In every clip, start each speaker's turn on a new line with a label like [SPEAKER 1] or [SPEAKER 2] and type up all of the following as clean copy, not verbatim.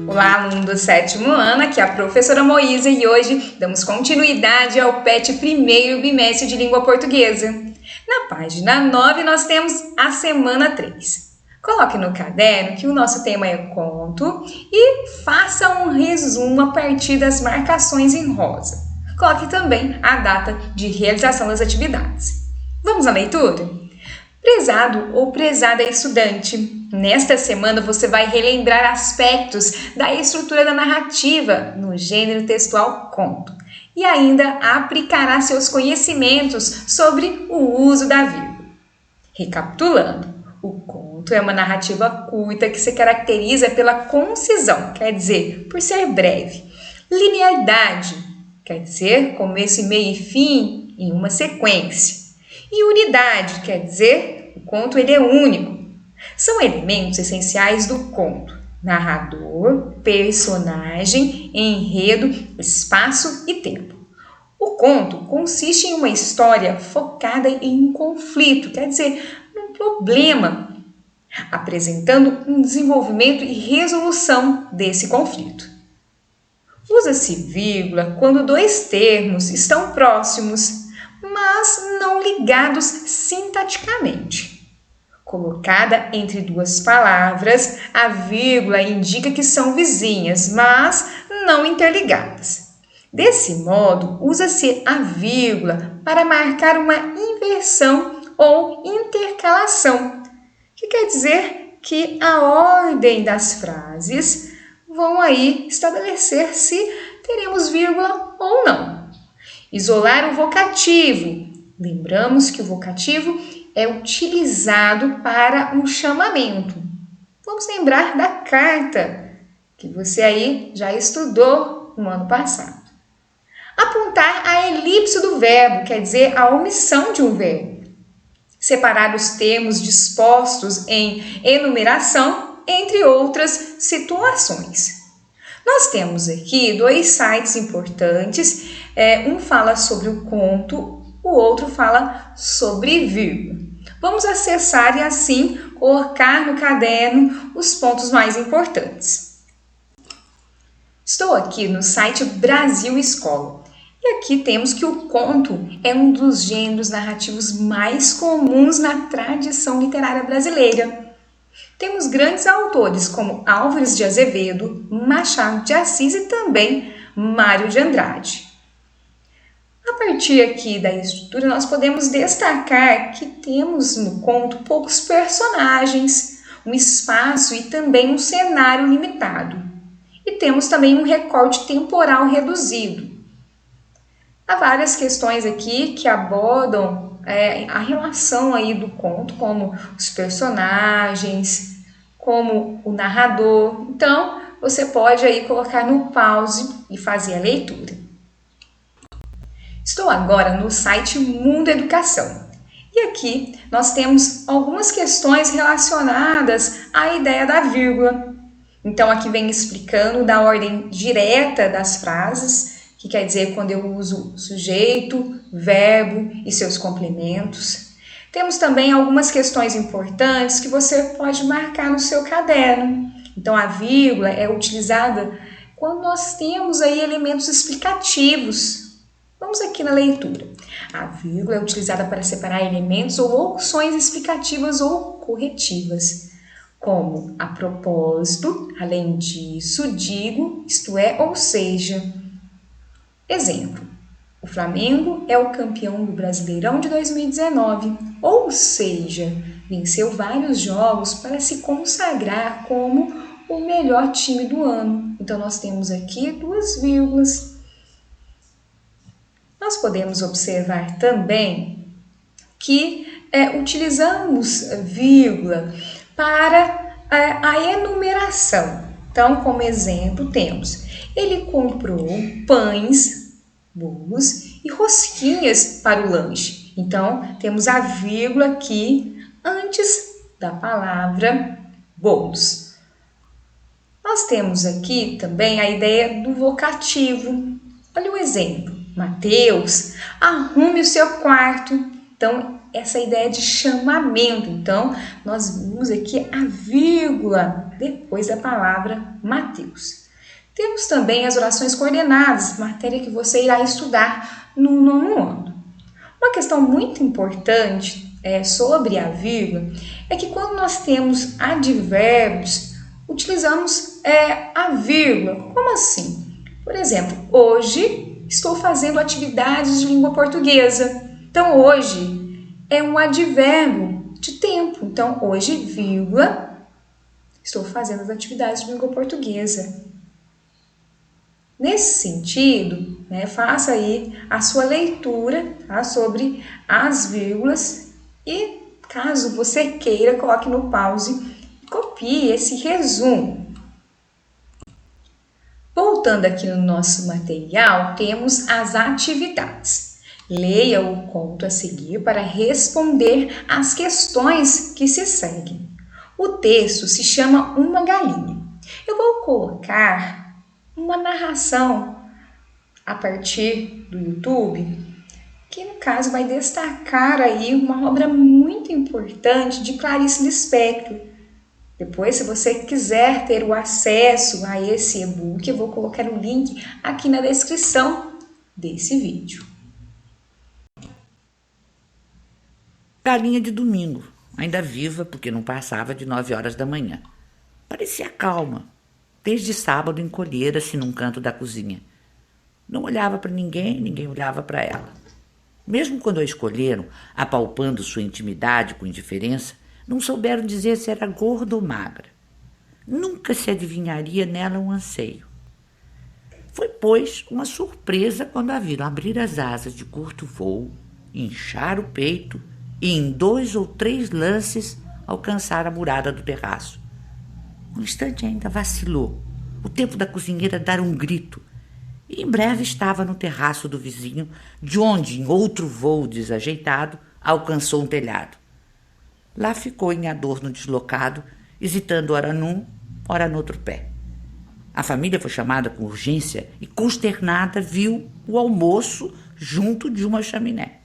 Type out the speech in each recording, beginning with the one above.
[SPEAKER 1] Olá, aluno do 7º ano, aqui é a professora Moísa e hoje damos continuidade ao PET primeiro bimestre de língua portuguesa. Na página 9 nós temos a semana 3. Coloque no caderno que o nosso tema é conto e faça um resumo a partir das marcações em rosa. Coloque também a data de realização das atividades. Vamos à leitura? Prezado ou prezada estudante, nesta semana você vai relembrar aspectos da estrutura da narrativa no gênero textual conto e ainda aplicará seus conhecimentos sobre o uso da vírgula. Recapitulando, o conto é uma narrativa curta que se caracteriza pela concisão, quer dizer, por ser breve, linearidade, quer dizer, começo, meio e fim em uma sequência, e unidade, quer dizer, o conto ele é único. São elementos essenciais do conto: narrador, personagem, enredo, espaço e tempo. O conto consiste em uma história focada em um conflito, quer dizer, num problema, apresentando um desenvolvimento e resolução desse conflito. Usa-se vírgula quando dois termos estão próximos, mas não ligados sintaticamente. Colocada entre duas palavras, a vírgula indica que são vizinhas, mas não interligadas. Desse modo, usa-se a vírgula para marcar uma inversão ou intercalação, que quer dizer que a ordem das frases vão aí estabelecer se teremos vírgula ou não. Isolar o vocativo. Lembramos que o vocativo é utilizado para um chamamento. Vamos lembrar da carta que você aí já estudou no ano passado. Apontar a elipse do verbo, quer dizer, a omissão de um verbo. Separar os termos dispostos em enumeração, entre outras situações. Nós temos aqui dois sites importantes, um fala sobre o conto, o outro fala sobre vírgula. Vamos acessar e assim colocar no caderno os pontos mais importantes. Estou aqui no site Brasil Escola e aqui temos que o conto é um dos gêneros narrativos mais comuns na tradição literária brasileira. Temos grandes autores como Álvares de Azevedo, Machado de Assis e também Mário de Andrade. A partir aqui da estrutura, nós podemos destacar que temos no conto poucos personagens, um espaço e também um cenário limitado. E temos também um recorte temporal reduzido. Há várias questões aqui que abordam a relação aí do conto, como os personagens, como o narrador. Então, você pode aí colocar no pause e fazer a leitura. Estou agora no site Mundo Educação. E aqui nós temos algumas questões relacionadas à ideia da vírgula. Então, aqui vem explicando da ordem direta das frases, que quer dizer quando eu uso sujeito, verbo e seus complementos. Temos também algumas questões importantes que você pode marcar no seu caderno. Então, a vírgula é utilizada quando nós temos aí elementos explicativos. Vamos aqui na leitura. A vírgula é utilizada para separar elementos ou opções explicativas ou corretivas, como a propósito, além disso, digo, isto é, ou seja. Exemplo: o Flamengo é o campeão do Brasileirão de 2019, ou seja, venceu vários jogos para se consagrar como o melhor time do ano. Então, nós temos aqui duas vírgulas. Nós podemos observar também que utilizamos vírgula para a enumeração. Então, como exemplo, temos: ele comprou pães, bolos e rosquinhas para o lanche. Então, temos a vírgula aqui antes da palavra bolos. Nós temos aqui também a ideia do vocativo. Olha o exemplo: Mateus, arrume o seu quarto. Então, essa ideia de chamamento. Então, nós vimos aqui a vírgula depois da palavra Mateus. Temos também as orações coordenadas, matéria que você irá estudar no nono ano. Uma questão muito importante sobre a vírgula é que quando nós temos advérbios, utilizamos a vírgula. Como assim? Por exemplo, hoje estou fazendo atividades de língua portuguesa. Então, hoje é um advérbio de tempo. Então, hoje, vírgula, estou fazendo as atividades de língua portuguesa. Nesse sentido, faça aí a sua leitura, tá, sobre as vírgulas e, caso você queira, coloque no pause e copie esse resumo. Voltando aqui no nosso material, temos as atividades. Leia o conto a seguir para responder às questões que se seguem. O texto se chama Uma Galinha. Eu vou colocar uma narração a partir do YouTube, que no caso vai destacar aí uma obra muito importante de Clarice Lispector. Depois, se você quiser ter o acesso a esse e-book, eu vou colocar o link aqui na descrição desse vídeo.
[SPEAKER 2] Galinha de domingo, ainda viva porque não passava de 9 horas da manhã. Parecia calma. Desde sábado encolhera-se num canto da cozinha. Não olhava para ninguém, ninguém olhava para ela. Mesmo quando a escolheram, apalpando sua intimidade com indiferença, não souberam dizer se era gorda ou magra. Nunca se adivinharia nela um anseio. Foi, pois, uma surpresa quando a viram abrir as asas de curto voo, inchar o peito e, em 2 ou 3 lances, alcançar a murada do terraço. Um instante ainda vacilou, o tempo da cozinheira dar um grito, e em breve estava no terraço do vizinho, de onde, em outro voo desajeitado, alcançou um telhado. Lá ficou em adorno deslocado, hesitando ora num, ora no outro pé. A família foi chamada com urgência e, consternada, viu o almoço junto de uma chaminé.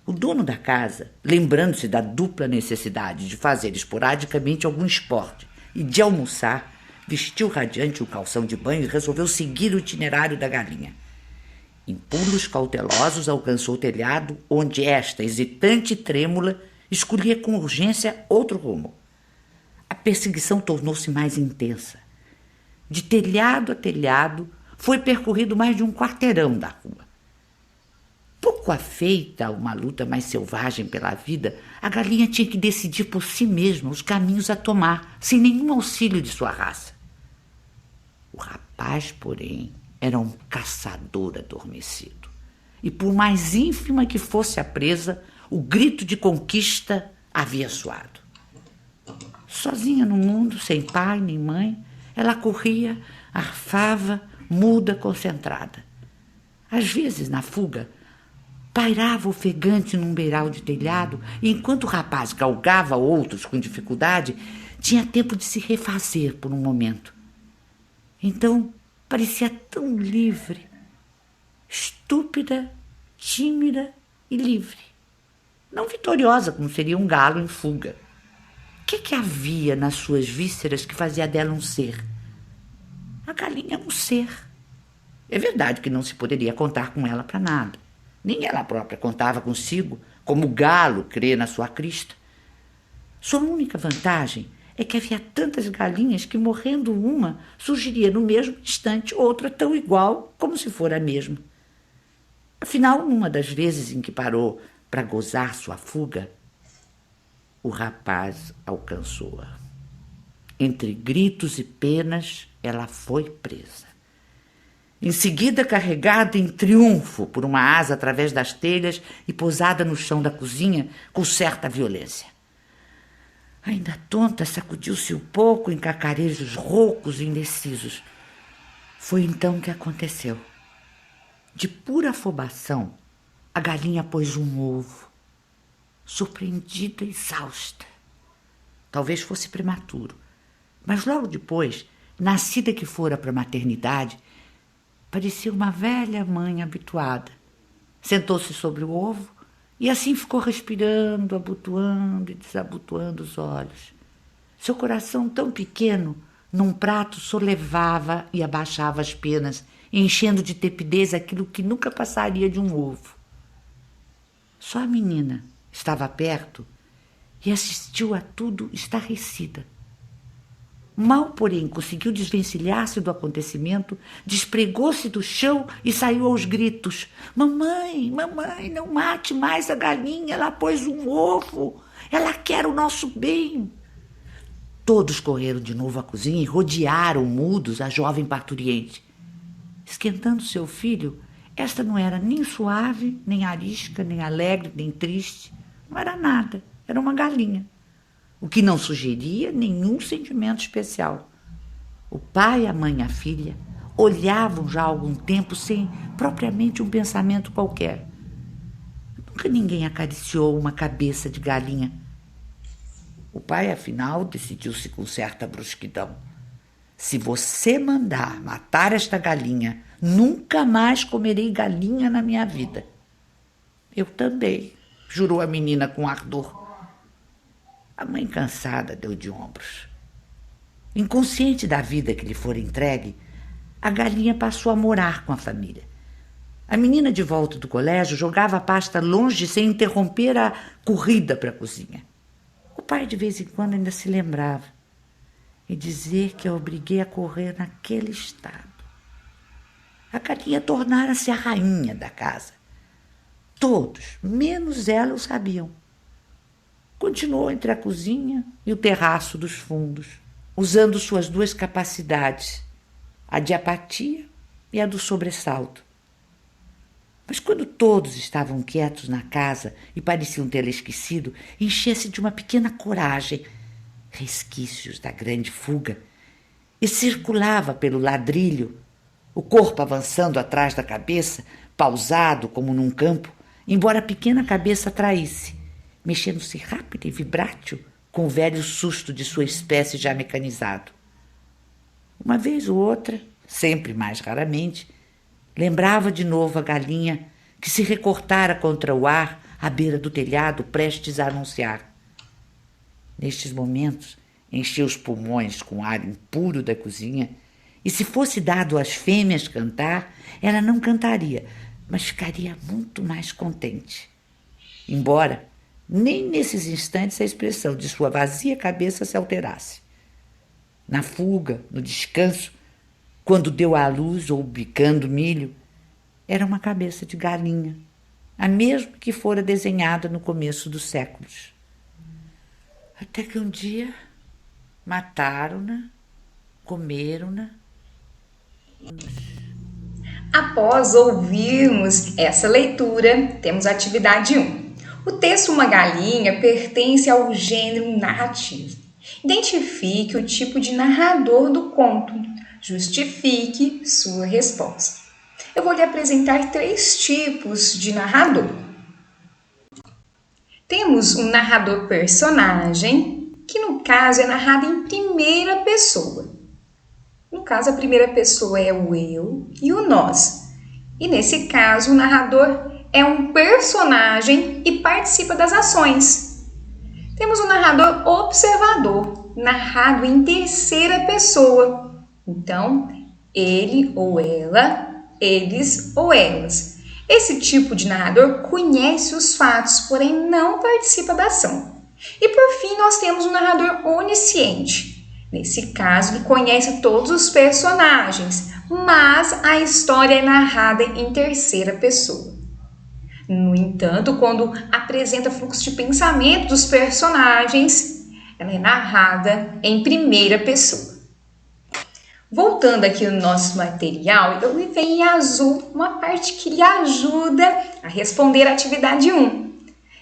[SPEAKER 2] O dono da casa, lembrando-se da dupla necessidade de fazer esporadicamente algum esporte e de almoçar, vestiu radiante o calção de banho e resolveu seguir o itinerário da galinha. Em pulos cautelosos alcançou o telhado, onde esta, hesitante e trêmula, escolhia com urgência outro rumo. A perseguição tornou-se mais intensa. De telhado a telhado, foi percorrido mais de um quarteirão da rua. Pouco afeita a uma luta mais selvagem pela vida, a galinha tinha que decidir por si mesma os caminhos a tomar, sem nenhum auxílio de sua raça. O rapaz, porém, era um caçador adormecido. E por mais ínfima que fosse a presa, o grito de conquista havia soado. Sozinha no mundo, sem pai nem mãe, ela corria, arfava, muda, concentrada. Às vezes, na fuga, pairava ofegante num beiral de telhado e, enquanto o rapaz galgava outros com dificuldade, tinha tempo de se refazer por um momento. Então, parecia tão livre, estúpida, tímida e livre. Não vitoriosa, como seria um galo em fuga. O que havia nas suas vísceras que fazia dela um ser? A galinha é um ser. É verdade que não se poderia contar com ela para nada. Nem ela própria contava consigo, como o galo crê na sua crista. Sua única vantagem é que havia tantas galinhas que, morrendo uma, surgiria no mesmo instante outra tão igual como se fora a mesma. Afinal, numa das vezes em que parou para gozar sua fuga, o rapaz alcançou-a. Entre gritos e penas, ela foi presa. Em seguida, carregada em triunfo por uma asa através das telhas e pousada no chão da cozinha com certa violência. Ainda tonta, sacudiu-se um pouco em cacarejos roucos e indecisos. Foi então que aconteceu. De pura afobação, a galinha pôs um ovo, surpreendida e exausta. Talvez fosse prematuro, mas logo depois, nascida que fora para a maternidade, parecia uma velha mãe habituada. Sentou-se sobre o ovo E assim ficou respirando, abotoando e desabotoando os olhos. Seu coração tão pequeno, num prato solevava e abaixava as penas, enchendo de tepidez aquilo que nunca passaria de um ovo. Só a menina estava perto e assistiu a tudo estarrecida. Mal, porém, conseguiu desvencilhar-se do acontecimento, despregou-se do chão e saiu aos gritos. Mamãe, mamãe, não mate mais a galinha, ela pôs um ovo, ela quer o nosso bem. Todos correram de novo à cozinha e rodearam mudos a jovem parturiente. Esquentando seu filho, esta não era nem suave, nem arisca, nem alegre, nem triste. Não era nada, era uma galinha, o que não sugeria nenhum sentimento especial. O pai, a mãe e a filha olhavam já há algum tempo sem propriamente um pensamento qualquer. Nunca ninguém acariciou uma cabeça de galinha. O pai, afinal, decidiu-se com certa brusquidão. Se você mandar matar esta galinha, nunca mais comerei galinha na minha vida. Eu também, jurou a menina com ardor. A mãe, cansada, deu de ombros. Inconsciente da vida que lhe fora entregue, a galinha passou a morar com a família. A menina, de volta do colégio, jogava a pasta longe sem interromper a corrida para a cozinha. O pai, de vez em quando, ainda se lembrava e dizer que a obriguei a correr naquele estado. A galinha tornara-se a rainha da casa. Todos, menos ela, o sabiam. Continuou entre a cozinha e o terraço dos fundos, usando suas duas capacidades, a de apatia e a do sobressalto. Mas quando todos estavam quietos na casa e pareciam tê-la esquecido, enchia-se de uma pequena coragem, resquícios da grande fuga, e circulava pelo ladrilho, o corpo avançando atrás da cabeça, pausado como num campo, embora a pequena cabeça traísse, mexendo-se rápido e vibrátil com o velho susto de sua espécie já mecanizado. Uma vez ou outra, sempre mais raramente, lembrava de novo a galinha que se recortara contra o ar à beira do telhado, prestes a anunciar. Nestes momentos, enchia os pulmões com o ar impuro da cozinha, e se fosse dado às fêmeas cantar, ela não cantaria, mas ficaria muito mais contente. Embora nem nesses instantes a expressão de sua vazia cabeça se alterasse. Na fuga, no descanso, quando deu à luz ou bicando milho, era uma cabeça de galinha, a mesma que fora desenhada no começo dos séculos. Até que um dia mataram-na, comeram-na.
[SPEAKER 1] Após ouvirmos essa leitura, temos a atividade 1. O texto Uma Galinha pertence ao gênero narrativo. Identifique o tipo de narrador do conto. Justifique sua resposta. Eu vou lhe apresentar 3 tipos de narrador. Temos um narrador personagem, que no caso é narrado em primeira pessoa. No caso, a primeira pessoa é o eu e o nós. E nesse caso, o narrador é um personagem e participa das ações. Temos o narrador observador, narrado em terceira pessoa. Então, ele ou ela, eles ou elas. Esse tipo de narrador conhece os fatos, porém não participa da ação. E por fim, nós temos o narrador onisciente. Nesse caso, ele conhece todos os personagens, mas a história é narrada em terceira pessoa. No entanto, quando apresenta fluxo de pensamento dos personagens, ela é narrada em primeira pessoa. Voltando aqui no nosso material, eu levei em azul uma parte que lhe ajuda a responder a atividade 1.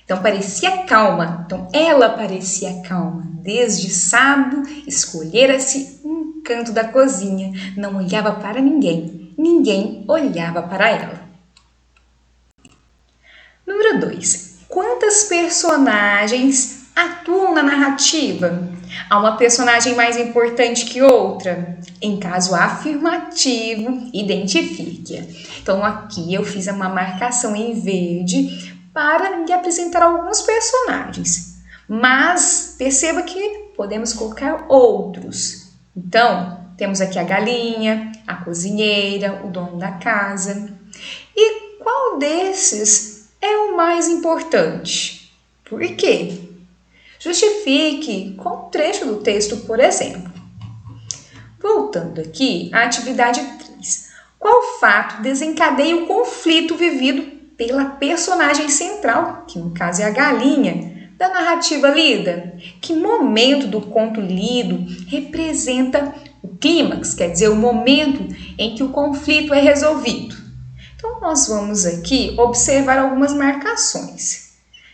[SPEAKER 1] Então, parecia calma. Então, ela parecia calma. Desde sábado, escolhera-se um canto da cozinha. Não olhava para ninguém. Ninguém olhava para ela. Número 2. Quantas personagens atuam na narrativa? Há uma personagem mais importante que outra? Em caso afirmativo, identifique-a. Então, aqui eu fiz uma marcação em verde para lhe apresentar alguns personagens. Mas perceba que podemos colocar outros. Então, temos aqui a galinha, a cozinheira, o dono da casa. E qual desses é o mais importante? Por quê? Justifique com um trecho do texto, por exemplo. Voltando aqui à atividade 3. Qual fato desencadeia o conflito vivido pela personagem central, que no caso é a galinha, da narrativa lida? Que momento do conto lido representa o clímax, quer dizer, o momento em que o conflito é resolvido? Então, nós vamos aqui observar algumas marcações.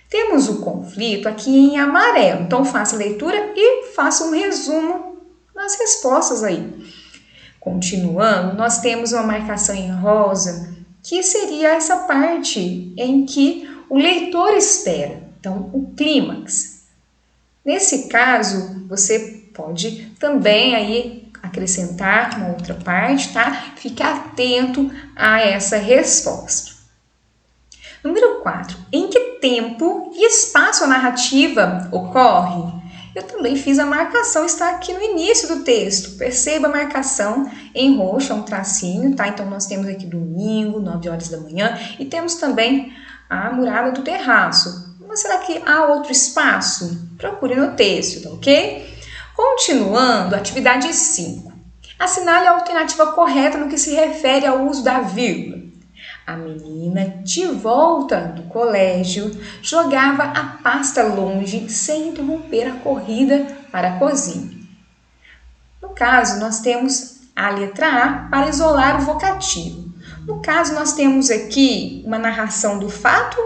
[SPEAKER 1] Temos o conflito aqui em amarelo, então faça a leitura e faça um resumo nas respostas aí. Continuando, nós temos uma marcação em rosa, que seria essa parte em que o leitor espera, então o clímax. Nesse caso, você pode também aí acrescentar uma outra parte, tá? Fique atento a essa resposta. Número 4. Em que tempo e espaço a narrativa ocorre? Eu também fiz a marcação, está aqui no início do texto. Perceba a marcação em roxo, é um tracinho, tá? Então, nós temos aqui domingo, 9 horas da manhã, e temos também a muralha do terraço. Mas será que há outro espaço? Procure no texto, tá ok? Continuando, atividade 5. Assinale a alternativa correta no que se refere ao uso da vírgula. A menina, de volta do colégio, jogava a pasta longe sem interromper a corrida para a cozinha. No caso, nós temos a letra A para isolar o vocativo. No caso, nós temos aqui uma narração do fato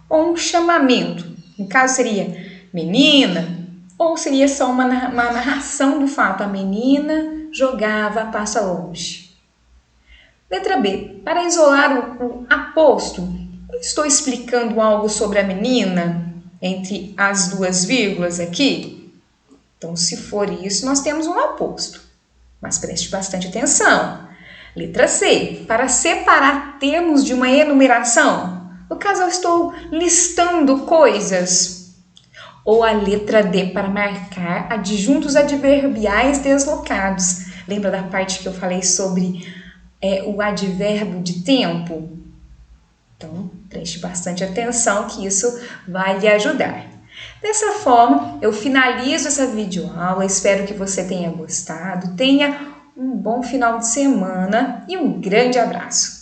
[SPEAKER 1] ou um chamamento. No caso, seria menina, ou seria só uma narração do fato. A menina jogava a pasta longe. Letra B. Para isolar o aposto, estou explicando algo sobre a menina entre as duas vírgulas aqui? Então, se for isso, nós temos um aposto. Mas preste bastante atenção. Letra C. Para separar termos de uma enumeração, no caso, eu estou listando coisas. Ou a letra D. Para marcar adjuntos adverbiais deslocados. Lembra da parte que eu falei sobre o advérbio de tempo? Então, preste bastante atenção que isso vai lhe ajudar. Dessa forma, eu finalizo essa videoaula, espero que você tenha gostado, tenha um bom final de semana e um grande abraço!